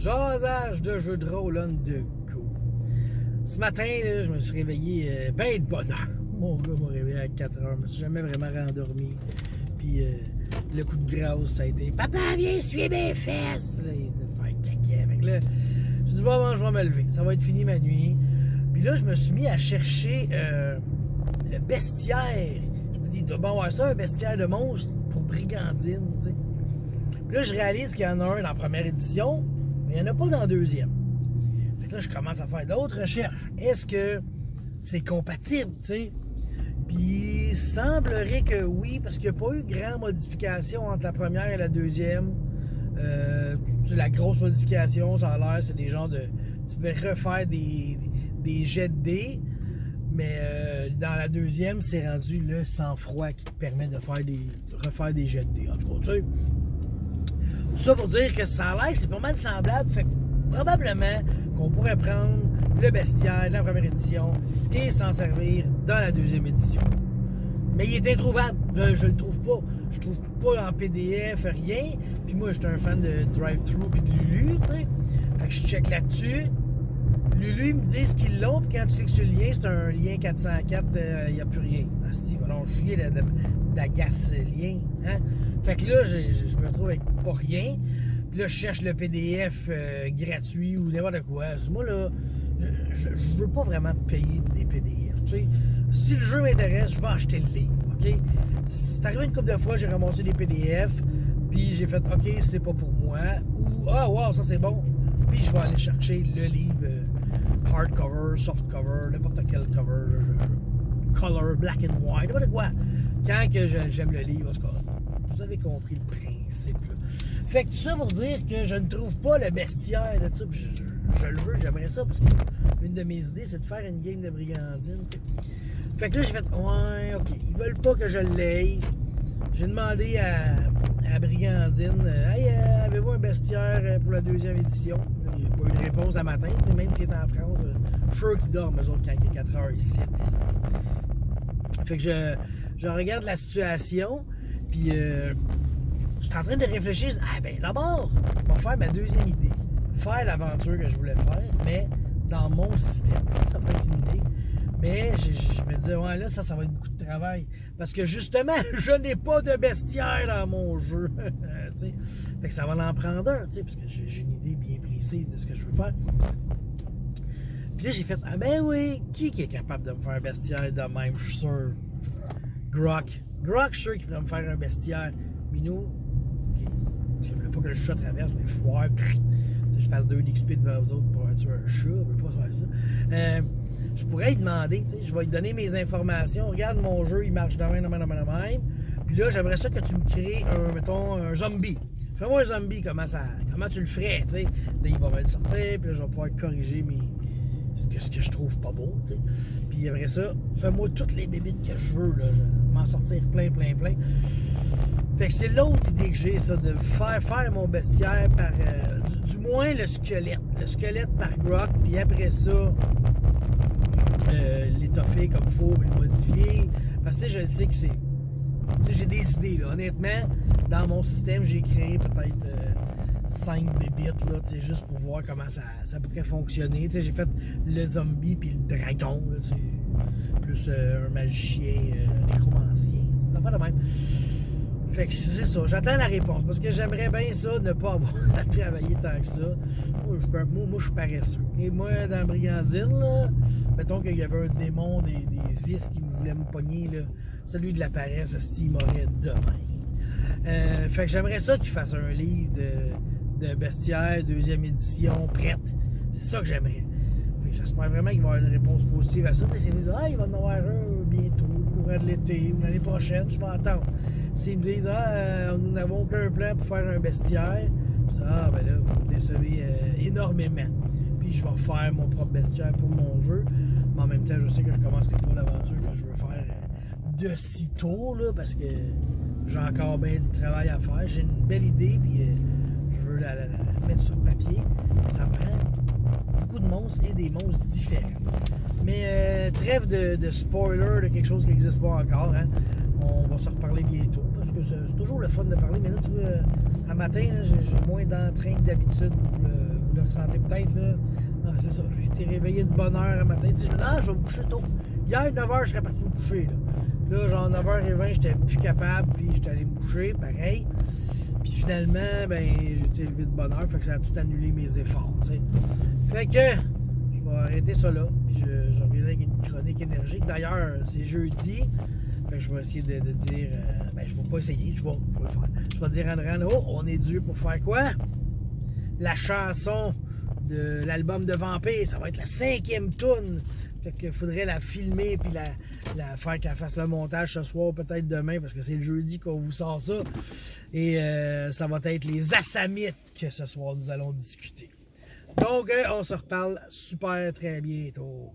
Jasage de jeux de rôle on the go. Ce matin, là, je me suis réveillé ben de bonne heure. Mon gars m'a réveillé à 4 heures. Je me suis jamais vraiment rendormi. Puis le coup de grâce, ça a été « Papa, viens suivre mes fesses! » Là, il venait de faire caca. Fait que là, je dis « Bon, je vais me lever. Ça va être fini ma nuit. » Puis là, je me suis mis à chercher le bestiaire. Je me dis « Il doit bien avoir ça, un bestiaire de monstre pour brigandine. » Puis là, je réalise qu'il y en a un dans la première édition, mais il n'y en a pas dans la deuxième. Fait que là, je commence à faire d'autres recherches. Est-ce que c'est compatible, tu sais? Puis, il semblerait que oui, parce qu'il n'y a pas eu grande modification entre la première et la deuxième. La grosse modification, ça a l'air, c'est des genres de... Tu peux refaire des jets de dés, mais dans la deuxième, c'est rendu le sang-froid qui te permet de refaire des jets de dés. En tout cas, tu sais... Tout ça pour dire que ça a l'air que c'est pas mal semblable. Fait que probablement qu'on pourrait prendre le bestiaire de la première édition et s'en servir dans la deuxième édition. Mais il est introuvable. Je le trouve pas. Je trouve pas en PDF rien. Puis moi, j'étais un fan de Drive-Thru et de Lulu, tu sais. Fait que je check là-dessus. Lulu, ils me disent qu'ils l'ont, puis quand tu cliques sur le lien, c'est un lien 404, il n'y a plus rien. Asti, va donc chier d'agace lien. Hein? Fait que là, je me retrouve avec pas rien. Puis là, je cherche le PDF gratuit ou n'importe quoi. Moi, là, je veux pas vraiment payer des PDF. Tu sais. Si le jeu m'intéresse, je vais acheter le livre. OK? C'est arrivé une couple de fois, j'ai ramassé des PDF, puis j'ai fait OK, c'est pas pour moi. Ou ah, wow, ça c'est bon. Puis je vais aller chercher le livre hardcover, softcover, n'importe quel cover, color, black and white, n'importe quoi. Quand que j'aime le livre, en tout cas, vous avez compris le principe. Là. Fait que tout ça pour dire que je ne trouve pas le bestiaire de ça. Je le veux, j'aimerais ça, parce qu'une de mes idées, c'est de faire une game de brigandine. T'sais. Fait que là, j'ai fait, ouais, OK, ils veulent pas que je l'aie. J'ai demandé à Brigandine, hey, avez-vous un bestiaire pour la deuxième édition? Il n'y a pas eu de réponse à matin, même s'il est en France. Je suis sûr qu'ils dorment, eux autres, quand il est 4 heures ici. Fait que je regarde la situation, puis je suis en train de réfléchir. Ah, ben d'abord, je vais faire ma deuxième idée. Faire l'aventure que je voulais faire, mais dans mon système. Ça peut être une idée. Mais je me disais, ouais, là, ça va être beaucoup de travail. Parce que justement, je n'ai pas de bestiaire dans mon jeu. Fait que ça va en prendre un, parce que j'ai une idée bien précise de ce que je veux faire. Puis là, j'ai fait, ah ben oui, qui est capable de me faire un bestiaire de même? Je suis sûr. Grok. Grok, je suis sûr qu'il pourrait me faire un bestiaire. Minou, ok. Je ne veux pas que le chat traverse, mais foire. Je fasse 2 d'XP devant vous autres pour tuer un chat, je ne veux pas faire ça. Je pourrais lui demander, je vais lui donner mes informations. Regarde mon jeu, il marche de même. Puis là, j'aimerais ça que tu me crées un zombie. Fais-moi un zombie, comment tu le ferais, tu sais. Là, il va me sortir, puis là, je vais pouvoir corriger ce que je trouve pas beau, tu sais. Puis après ça, fais-moi toutes les bébites que je veux, là. Je vais m'en sortir plein. Fait que c'est l'autre idée que j'ai, ça, de faire mon bestiaire par, du moins le squelette. Le squelette par Grok, puis après ça, l'étoffer comme il faut, le modifier. Parce que je sais que c'est... J'ai des idées, là. Honnêtement, dans mon système, j'ai créé peut-être 5 bébites, là, juste pour voir comment ça pourrait fonctionner. J'ai fait le zombie puis le dragon, là, plus un magicien, un nécromancien, ça fait de même. Fait que c'est ça, j'attends la réponse, parce que j'aimerais bien ça, ne pas avoir à travailler tant que ça. Moi, je suis paresseux. Okay? Moi, dans Brigandine, là, mettons qu'il y avait un démon des vices qui voulait me pogner, là, celui de la paresse, il m'aurait demain. Fait que j'aimerais ça qu'il fasse un livre de bestiaire, deuxième édition, prête. C'est ça que j'aimerais. J'espère vraiment qu'il va y avoir une réponse positive à ça. S'ils me disent, ah, il va en avoir un bientôt, au courant de l'été ou l'année prochaine, je vais attendre. S'ils me disent, ah, nous n'avons aucun plan pour faire un bestiaire, je dis, ah, ben là, vous me décevez énormément. Puis je vais faire mon propre bestiaire pour mon jeu. Mais en même temps, je sais que je commencerai pas l'aventure que je veux faire de sitôt, là, parce que j'ai encore bien du travail à faire. J'ai une belle idée, puis je veux la mettre sur papier. Ça me prend beaucoup de monstres et des monstres différents. Mais trêve de spoiler de quelque chose qui n'existe pas encore. Hein. On va se reparler bientôt, parce que c'est toujours le fun de parler. Mais là, tu vois, à matin, j'ai moins d'entrain que d'habitude, vous le ressentez peut-être, là. Ah, c'est ça, j'ai été réveillé de bonne heure un matin. Je me dis, ah, je vais me coucher tôt. Hier, 9h, je serais parti me coucher, là. Là, genre 9h20, j'étais plus capable, puis j'étais allé me coucher, pareil. Puis finalement, ben, j'ai été levé de bonne heure, fait que ça a tout annulé mes efforts, tu sais. Fait que, je vais arrêter ça là, puis je reviendrai avec une chronique énergique. D'ailleurs, c'est jeudi. Fait que je vais essayer de dire, ben, je vais pas essayer, je vais le faire. Je vais dire à Andréane, oh, on est dû pour faire quoi? La chanson de l'album de Vampire, ça va être la 5e toune. Fait qu'il faudrait la filmer puis la faire qu'elle fasse le montage ce soir, peut-être demain, parce que c'est le jeudi qu'on vous sort ça. Et ça va être les Assamites que ce soir nous allons discuter. Donc, on se reparle super très bientôt.